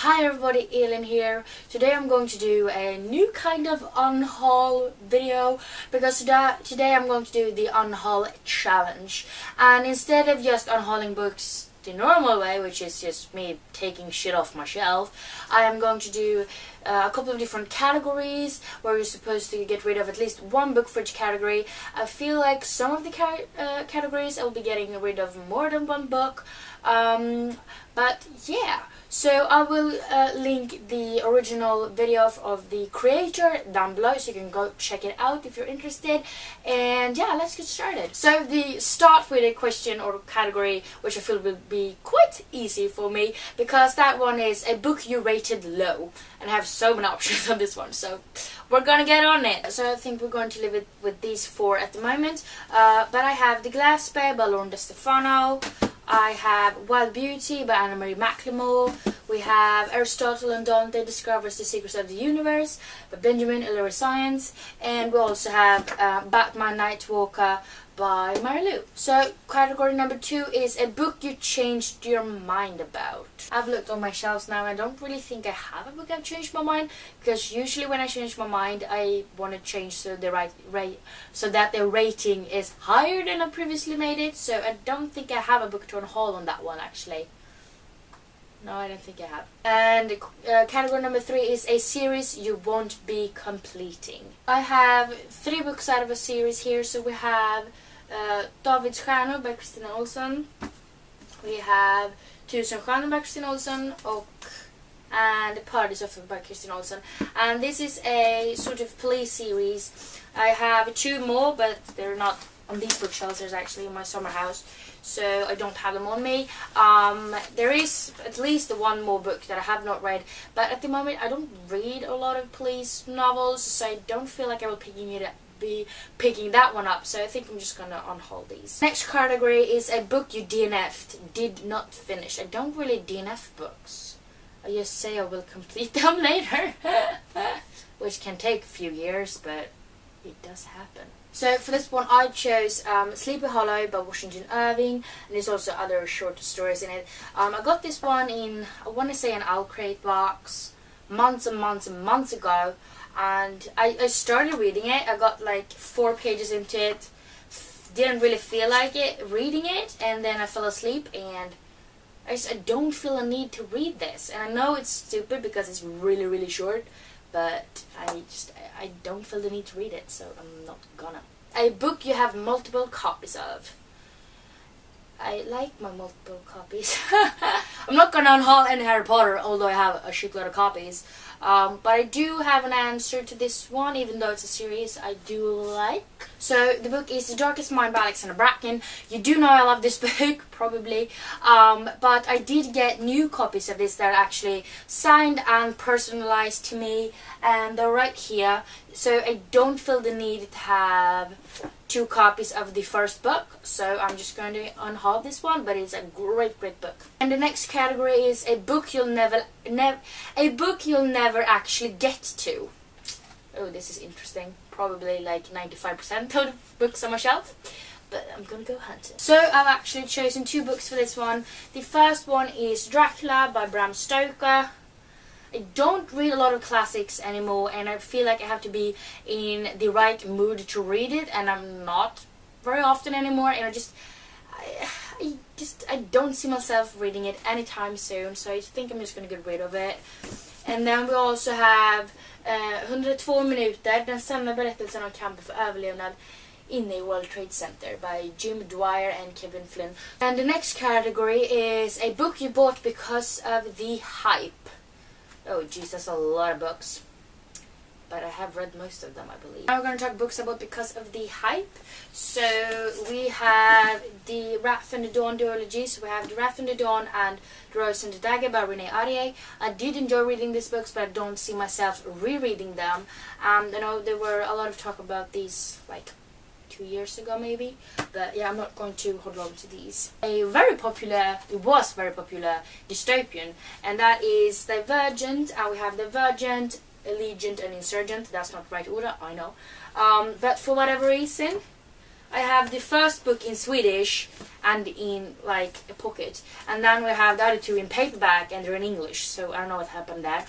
Hi everybody, Elin here. Today I'm going to do a new kind of unhaul video because today I'm going to do the unhaul challenge. And instead of just unhauling books the normal way, which is just me taking shit off my shelf, I am going to do a couple of different categories where you're supposed to get rid of at least one book for each category. I feel like some of the categories I will be getting rid of more than one book, but yeah. So I will link the original video of the creator down below, so you can go check it out if you're interested. And yeah, let's get started. So the start with a question or category which I feel will be quite easy for me, because that one is a book you rated low, and I have so many options on this one, so we're gonna get on it. So I think we're going to live with these four at the moment, but I have The Glass Bay by Lauren Stefano. I have Wild Beauty by Anna-Marie McLemore. We have Aristotle and Dante Discovers the Secrets of the Universe by Benjamin Ellery Science. And we also have Batman Nightwalker by Mary Lou. So category number 2 is a book you changed your mind about. I've looked on my shelves now and I don't really think I have a book I've changed my mind, because usually when I change my mind I want to change so that the rating is higher than I previously made it. So I don't think I have a book to unhaul on that one actually. No, I don't think I have. And category number 3 is a series you won't be completing. I have 3 books out of a series here. So we have Davids Stjärnor by Kristina Olsson. We have Tusen stjärnor by Kristina Olsson and Paradisoffer by Kristina Olsson. And this is a sort of police series. I have 2 more, but they're not on these bookshelves. There's actually in my summer house, so I don't have them on me. There is at least one more book that I have not read, but at the moment I don't read a lot of police novels, so I don't feel like I will be picking that one up, so I think I'm just gonna unhaul these. Next category is a book you DNF'd, did not finish. I don't really DNF books. I just say I will complete them later, which can take a few years, but it does happen. So for this one I chose Sleepy Hollow by Washington Irving, and there's also other short stories in it. I got this one in, I want to say, an Owl Crate box months and months and months ago, and I started reading it. I got like 4 pages into it, didn't really feel like reading it, and then I fell asleep, and I don't feel a need to read this. And I know it's stupid because it's really short, but I don't feel the need to read it, so I'm not gonna. A book you have multiple copies of. I like my multiple copies. I'm not gonna unhaul any Harry Potter, although I have a shitload of copies. But I do have an answer to this one, even though it's a series I do like. So the book is The Darkest Mind by Alexander Bracken. You do know I love this book, probably. But I did get new copies of this that are actually signed and personalized to me, and they're right here. So I don't feel the need to have 2 copies of the first book, so I'm just going to unhaul this one, but it's a great book. And the next category is a book you'll never actually get to. Oh, this is interesting. Probably like 95% of the books on my shelf, but I'm gonna go hunt it. So I've actually chosen 2 books for this one. The first one is Dracula by Bram Stoker. I don't read a lot of classics anymore, and I feel like I have to be in the right mood to read it, and I'm not very often anymore, and I don't see myself reading it anytime soon, so I think I'm just gonna get rid of it. And then we also have 102 minuter, den sanna berättelsen om kampen för överlevnad inne i World Trade Center by Jim Dwyer and Kevin Flynn. And the next category is a book you bought because of the hype. Oh jeez, that's a lot of books, but I have read most of them, I believe. Now we're going to talk books about because of the hype. So we have The Wrath and the Dawn duologies. We have The Wrath and the Dawn and The Rose and the Dagger by Renee Ahdieh. I did enjoy reading these books, but I don't see myself rereading them. I know there were a lot of talk about these like 2 years ago maybe, but yeah, I'm not going to hold on to these. It was very popular dystopian, and that is Divergent, and we have Divergent, Allegiant and Insurgent. That's not the right order, I know, but for whatever reason I have the first book in Swedish and in like a pocket, and then we have the other two in paperback and they're in English, so I don't know what happened there.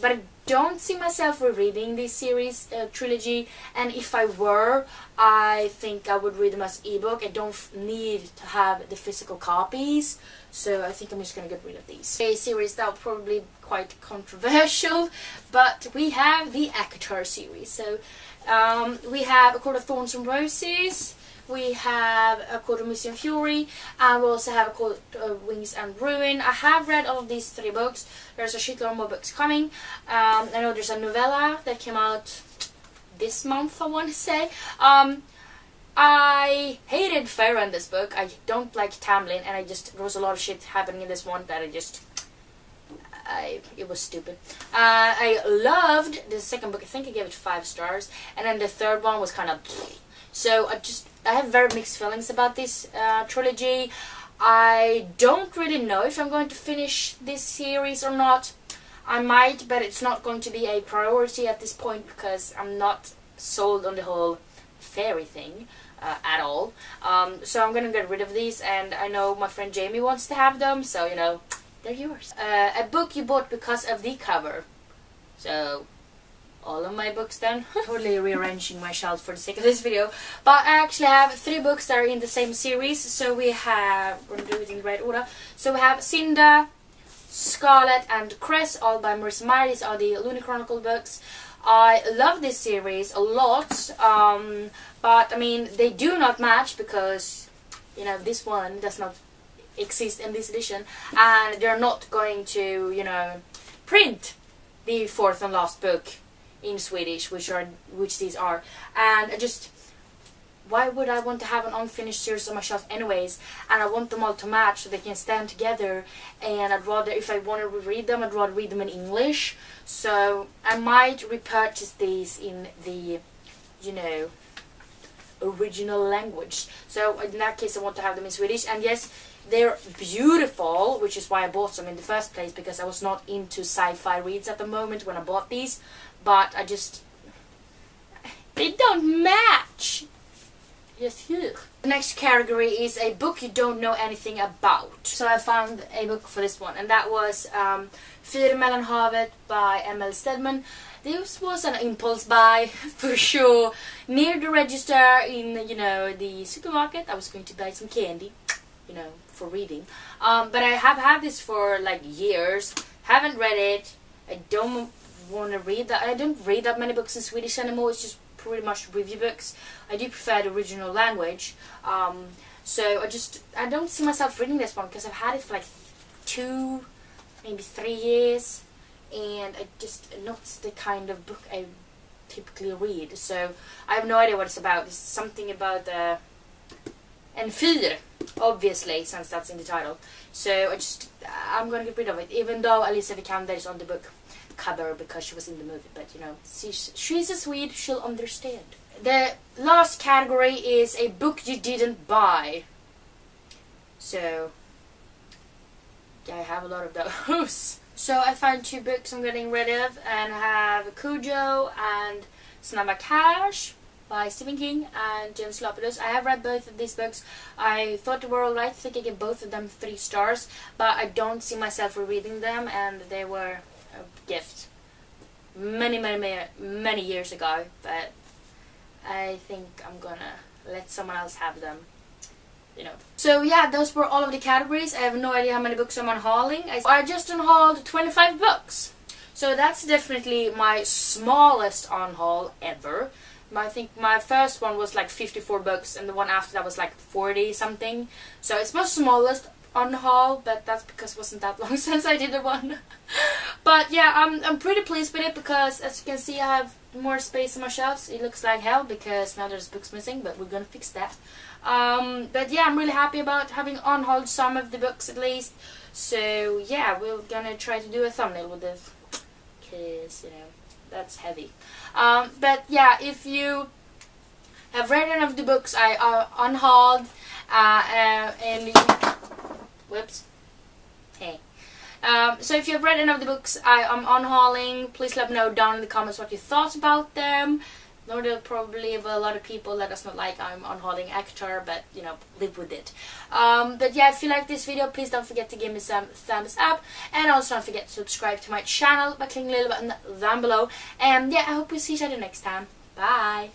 But I don't see myself rereading this series trilogy, and if I were, I think I would read them as ebook. I don't need to have the physical copies, so I think I'm just gonna get rid of these. A series that will probably be quite controversial, but we have the ACOTAR series. So we have A Court of Thorns and Roses, we have A Court of Mystery and Fury, and we also have A Court of Wings and Ruin. I have read all of these 3 books. There's a shitload more books coming. I know there's a novella that came out this month, I want to say. I hated Farah in this book. I don't like Tamlin, and there was a lot of shit happening in this one that it was stupid. I loved the second book. I think I gave it 5 stars, and then the third one was kind of so I have very mixed feelings about this trilogy. I don't really know if I'm going to finish this series or not. I might, but it's not going to be a priority at this point because I'm not sold on the whole fairy thing at all. So I'm gonna get rid of these, and I know my friend Jamie wants to have them, so you know, they're yours. A book you bought because of the cover. So all of my books then. Totally rearranging my shelf for the sake of this video. But I actually have 3 books that are in the same series. So we have, we're going to do it in the right order. So we have Cinda, Scarlet and Cress, all by Marissa Meyer. These are the Looney Chronicle books. I love this series a lot. But I mean, they do not match because, you know, this one does not exist in this edition. And they're not going to, you know, print the 4th and last book in Swedish, which these are, and why would I want to have an unfinished series on my shelf anyways? And I want them all to match so they can stand together, and I'd rather, if I want to reread them, I'd rather read them in English. So I might repurchase these in the, you know, original language. So in that case I want to have them in Swedish, and yes, they're beautiful, which is why I bought them in the first place, because I was not into sci-fi reads at the moment when I bought these, but they don't match. Yes, here. The next category is a book you don't know anything about. So I found a book for this one, and that was Fyr mellan havet by M.L. Stedman. This was an impulse buy, for sure. Near the register in, you know, the supermarket, I was going to buy some candy, you know, for reading. But I have had this for like years. Haven't read it. I don't want to read that. I don't read that many books in Swedish anymore. It's just pretty much review books. I do prefer the original language. So I don't see myself reading this one because I've had it for like 2, maybe 3 years, and not the kind of book I typically read. So I have no idea what it's about. It's something about and Fyr, obviously, since that's in the title. So I'm gonna get rid of it, even though Alicia Vikander is on the book cover because she was in the movie. But you know, she's a Swede, she'll understand. The last category is a book you didn't buy. So yeah, I have a lot of those. So I found 2 books I'm getting rid of, and I have Cujo and Snabba Cash by Stephen King and Jen Slopoulos. I have read both of these books. I thought they were alright. I think I gave both of them 3 stars, but I don't see myself rereading them, and they were a gift many years ago, but I think I'm gonna let someone else have them, you know. So yeah, those were all of the categories. I have no idea how many books I'm unhauling. I just unhauled 25 books, so that's definitely my smallest unhaul ever. I think my first one was like 54 books, and the one after that was like 40 something. So it's my smallest unhaul, but that's because it wasn't that long since I did the one. But yeah, I'm pretty pleased with it because, as you can see, I have more space on my shelves. It looks like hell because now there's books missing, but we're gonna fix that. But yeah, I'm really happy about having unhauled some of the books at least. So yeah, we're gonna try to do a thumbnail with this because, you know, that's heavy. But yeah, if you have read any of the books I unhauled, and whoops, hey. So if you have read any of the books I'm unhauling, please let me know down in the comments what you thought about them. Nor there'll probably be a lot of people that does not like I'm unhauling actor, but you know, live with it. But yeah, if you like this video, please don't forget to give me some thumbs up, and also don't forget to subscribe to my channel by clicking the little button down below. And yeah, I hope we see each other next time. Bye!